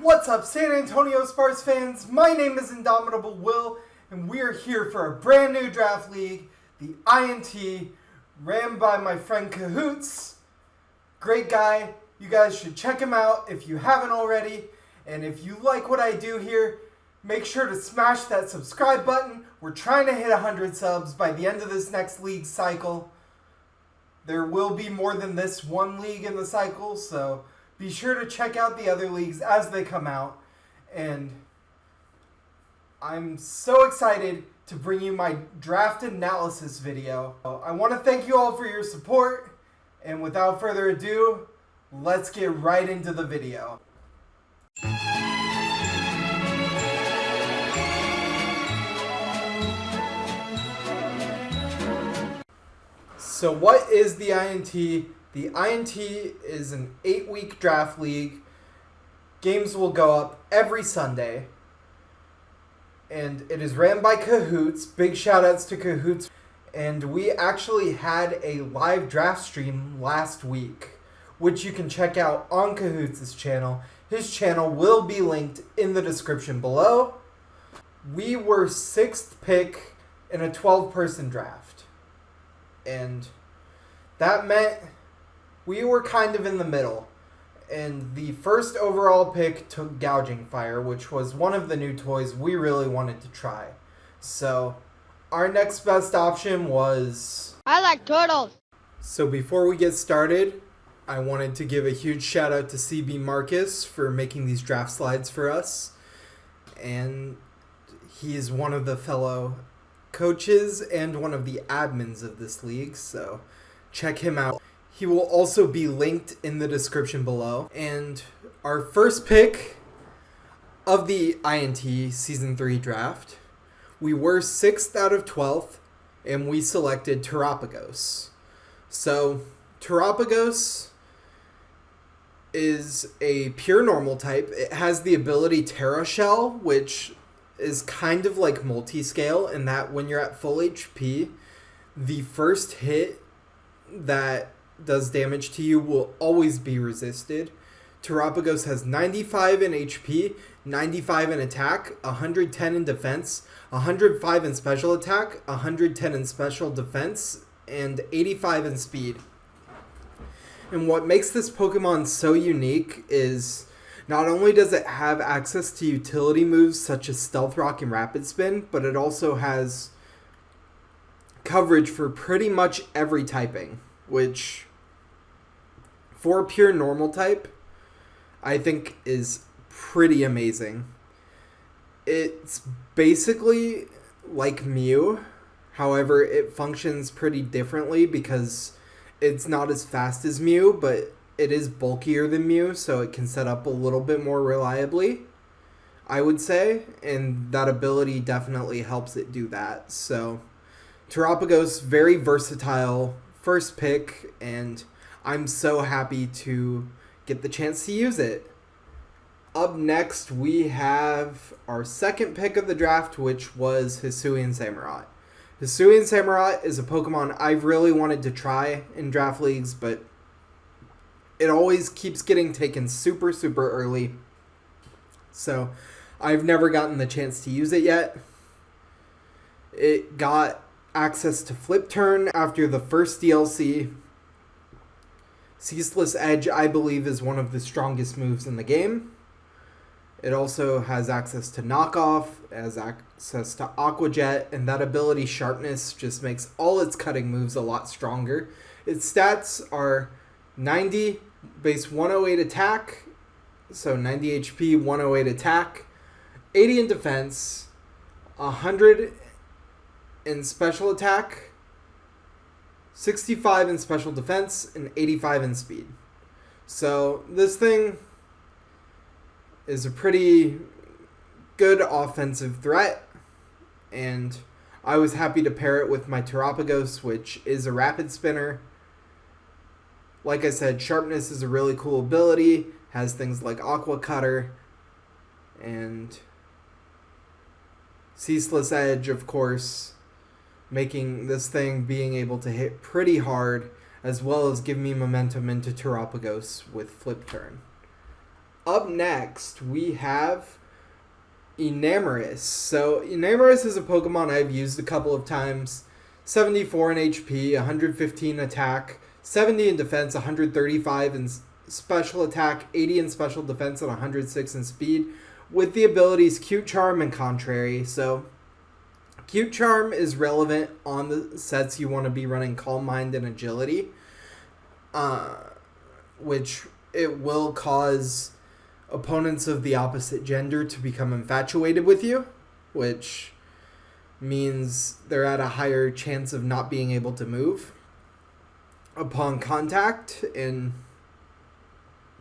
What's up, San Antonio Spurs fans? My name is Indomitable Will, and we are here for a brand new draft league, the INT, ran by my friend Cahoots. Great guy. You guys should check him out if you haven't already. And if you like what I do here, make sure to smash that subscribe button. We're trying to hit 100 subs by the end of this next league cycle. There will be more than this one league in the cycle, so be sure to check out the other leagues as they come out. And I'm so excited to bring you my draft analysis video. I want to thank you all for your support. And without further ado, let's get right into the video. So what is the INT? The INT is an 8-week draft league. Games will go up every Sunday. And it is ran by Cahoots. Big shout outs to Cahoots. And we actually had a live draft stream last week, which you can check out on Cahoots' channel. His channel will be linked in the description below. We were 6th pick in a 12-person draft. And that meant we were kind of in the middle. And the first overall pick took Gouging Fire, which was one of the new toys we really wanted to try. So our next best option was... I like turtles. So before we get started, I wanted to give a huge shout out to CB Marcus for making these draft slides for us. And he is one of the fellow coaches and one of the admins of this league, so check him out. He will also be linked in the description below. And our first pick of the INT Season 3 draft, we were 6th out of 12th, and we selected TERAPAGOS. So TERAPAGOS is a pure normal type. It has the ability Terra Shell, which is kind of like multi-scale in that when you're at full HP, the first hit that does damage to you will always be resisted. TERAPAGOS has 95 in HP, 95 in attack, 110 in defense, 105 in special attack, 110 in special defense, and 85 in speed. And what makes this Pokemon so unique is not only does it have access to utility moves such as Stealth Rock and Rapid Spin, but it also has coverage for pretty much every typing, which for a pure normal type, I think is pretty amazing. It's basically like Mew, however, it functions pretty differently because it's not as fast as Mew, but it is bulkier than Mew, so it can set up a little bit more reliably, I would say, and that ability definitely helps it do that. So TERAPAGOS, very versatile first pick, and I'm so happy to get the chance to use it. Up next, we have our second pick of the draft, which was Hisuian Samurott. Hisuian Samurott is a Pokemon I've really wanted to try in draft leagues, but it always keeps getting taken super, super early. So I've never gotten the chance to use it yet. It got access to Flip Turn after the first DLC. Ceaseless Edge, I believe, is one of the strongest moves in the game. It also has access to Knockoff, has access to Aqua Jet, and that ability Sharpness just makes all its cutting moves a lot stronger. Its stats are 90 base 108 attack, so 90 HP, 108 attack, 80 in defense, 100 in special attack, 65 in special defense, and 85 in speed. So this thing is a pretty good offensive threat, and I was happy to pair it with my TERAPAGOS, which is a rapid spinner. Like I said, Sharpness is a really cool ability, has things like Aqua Cutter, and Ceaseless Edge, of course, making this thing being able to hit pretty hard, as well as give me momentum into TERAPAGOS with Flip Turn. Up next, we have Enamoras. So Enamoras is a Pokemon I've used a couple of times. 74 in HP, 115 attack, 70 in defense, 135 in special attack, 80 in special defense, and 106 in speed, with the abilities Cute Charm and Contrary. So Cute Charm is relevant on the sets you want to be running Calm Mind and Agility, which it will cause opponents of the opposite gender to become infatuated with you, which means they're at a higher chance of not being able to move upon contact, and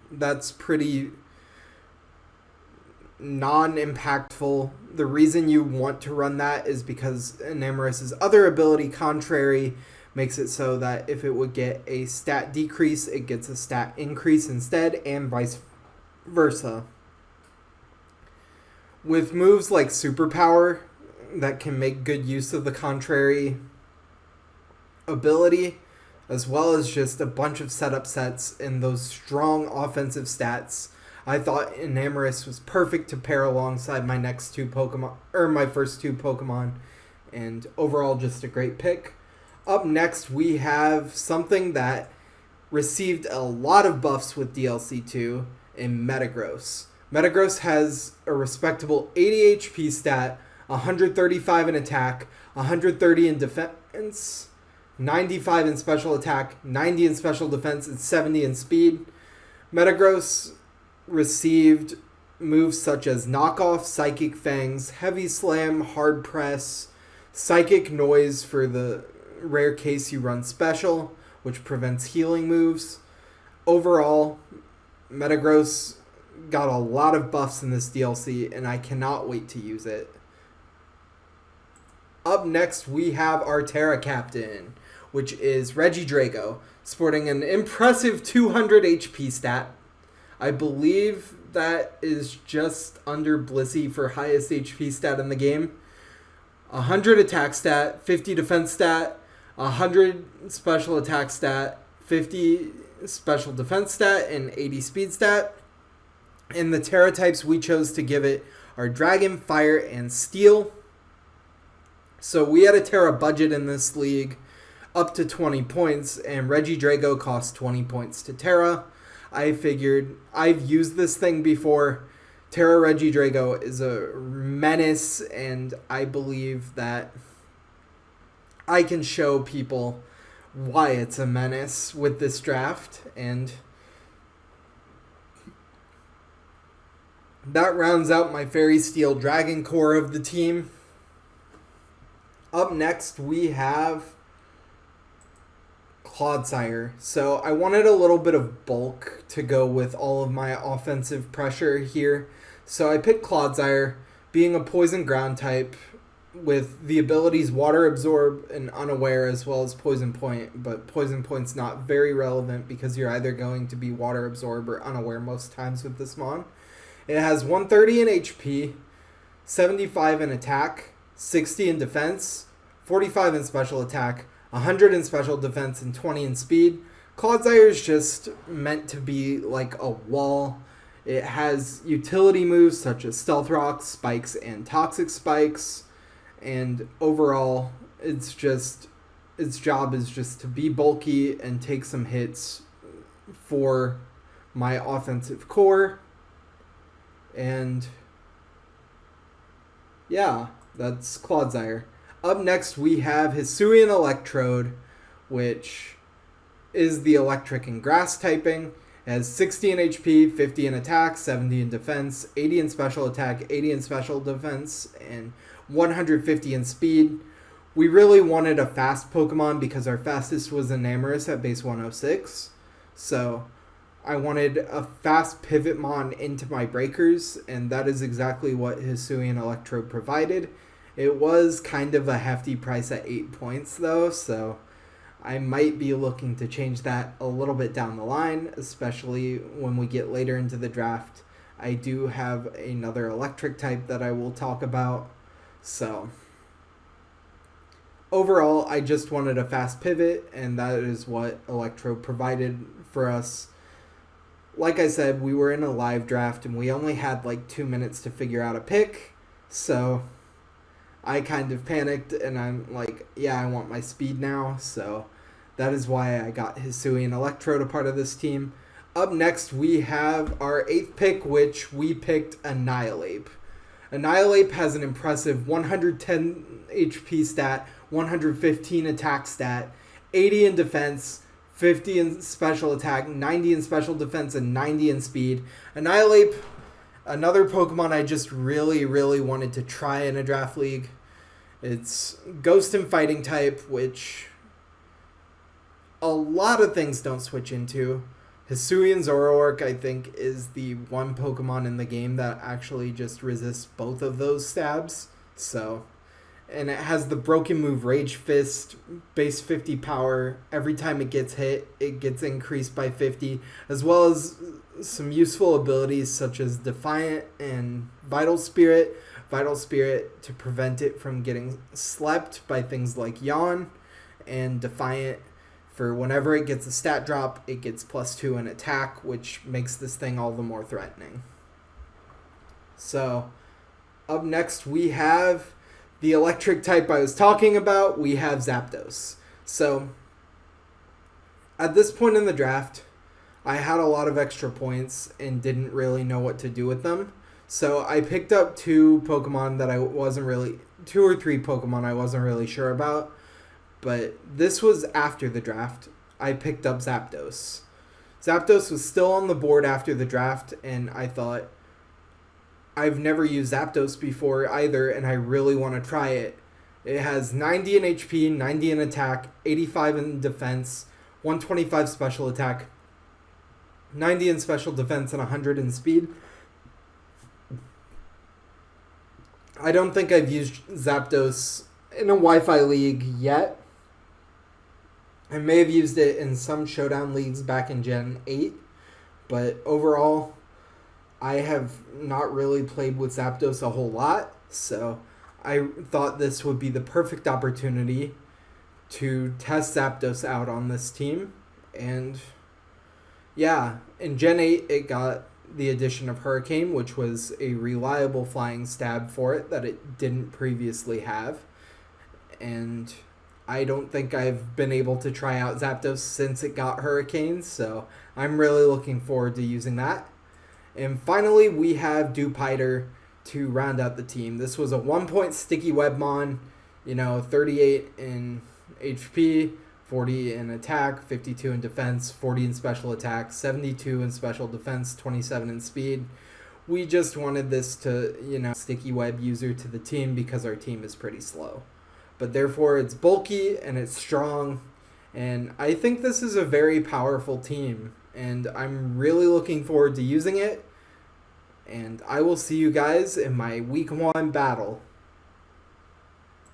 that's pretty non-impactful. The reason you want to run that is because Enamoras' other ability, Contrary, makes it so that if it would get a stat decrease, it gets a stat increase instead, and vice versa. With moves like Superpower that can make good use of the Contrary ability, as well as just a bunch of setup sets and those strong offensive stats, I thought Enamoras was perfect to pair alongside my next two Pokemon, or my first two Pokemon, and overall just a great pick. Up next, we have something that received a lot of buffs with DLC 2 in Metagross. Metagross has a respectable 80 HP stat, 135 in attack, 130 in defense, 95 in special attack, 90 in special defense, and 70 in speed. Metagross received moves such as Knockoff, Psychic Fangs, Heavy Slam, Hard Press, Psychic Noise for the rare case you run special, which prevents healing moves. Overall, Metagross got a lot of buffs in this DLC, and I cannot wait to use it. Up next, we have our Terra Captain, which is Reggie Drago, sporting an impressive 200 HP stat. I believe that is just under Blissey for highest HP stat in the game. 100 attack stat, 50 defense stat, 100 special attack stat, 50 special defense stat, and 80 speed stat. And the Terra types we chose to give it are Dragon, Fire, and Steel. So we had a Terra budget in this league up to 20 points, and Reggie Drago cost 20 points to Terra. I figured I've used this thing before. Terra Reggie Drago is a menace, and I believe that I can show people why it's a menace with this draft, and that rounds out my Fairy Steel Dragon core of the team. Up next, we have Clodsire. So I wanted a little bit of bulk to go with all of my offensive pressure here. So I picked Clodsire, being a poison ground type with the abilities Water Absorb and Unaware, as well as Poison Point. But Poison Point's not very relevant because you're either going to be Water Absorb or Unaware most times with this Mon. It has 130 in HP, 75 in attack, 60 in defense, 45 in special attack, 100 in special defense, and 20 in speed. Clodsire is just meant to be like a wall. It has utility moves such as Stealth Rock, Spikes, and Toxic Spikes. And overall, its job is just to be bulky and take some hits for my offensive core. And yeah, that's Clodsire. Up next, we have Hisuian Electrode, which is the electric and grass typing. It has 60 in HP, 50 in attack, 70 in defense, 80 in special attack, 80 in special defense, and 150 in speed. We really wanted a fast Pokemon because our fastest was Enamoras at base 106. So I wanted a fast Pivotmon into my breakers, and that is exactly what Hisuian Electrode provided. It was kind of a hefty price at 8 points though, so I might be looking to change that a little bit down the line, especially when we get later into the draft. I do have another electric type that I will talk about. So overall, I just wanted a fast pivot, and that is what Electro provided for us. like I said, we were in a live draft and we only had like 2 minutes to figure out a pick. So I kind of panicked and I'm like, yeah, I want my speed now. So that is why I got Huan Electro to part of this team. Up next, we have our 8th pick, which we picked a Nihil Ape. A Nihil Ape has an impressive 110 HP stat, 115 attack stat, 80 in defense, 50 in special attack, 90 in special defense, and 90 in speed. A Nihil Ape, another Pokemon I just really, really wanted to try in a draft league. It's Ghost and Fighting type, which a lot of things don't switch into. Hisuian Zoroark, I think, is the one Pokemon in the game that actually just resists both of those stabs. So, and it has the broken move Rage Fist, base 50 power. Every time it gets hit, it gets increased by 50, as well as some useful abilities such as Defiant and Vital Spirit. Vital Spirit to prevent it from getting slept by things like Yawn, and Defiant for whenever it gets a stat drop, it gets +2 in attack, which makes this thing all the more threatening. So, up next we have the electric type I was talking about. We have Zapdos. So, at this point in the draft, I had a lot of extra points and didn't really know what to do with them. So, I picked up 2 or 3 Pokemon I wasn't really sure about. But this was after the draft. I picked up Zapdos. Zapdos was still on the board after the draft, and I thought, I've never used Zapdos before either, and I really want to try it. It has 90 in HP, 90 in attack, 85 in defense, 125 special attack, 90 in special defense, and 100 in speed. I don't think I've used Zapdos in a Wi-Fi league yet. I may have used it in some Showdown leagues back in Gen 8, but overall, I have not really played with Zapdos a whole lot, so I thought this would be the perfect opportunity to test Zapdos out on this team. And yeah, in Gen 8, it got the addition of Hurricane, which was a reliable flying stab for it that it didn't previously have. And I don't think I've been able to try out Zapdos since it got Hurricane, so I'm really looking forward to using that. And finally, we have Duppard to round out the team. This was a 1-point sticky webmon, 38 in HP, 40 in attack, 52 in defense, 40 in special attack, 72 in special defense, 27 in speed. We just wanted this to, sticky web user to the team because our team is pretty slow. But therefore, it's bulky and it's strong. And I think this is a very powerful team. And I'm really looking forward to using it. And I will see you guys in my Week 1 battle.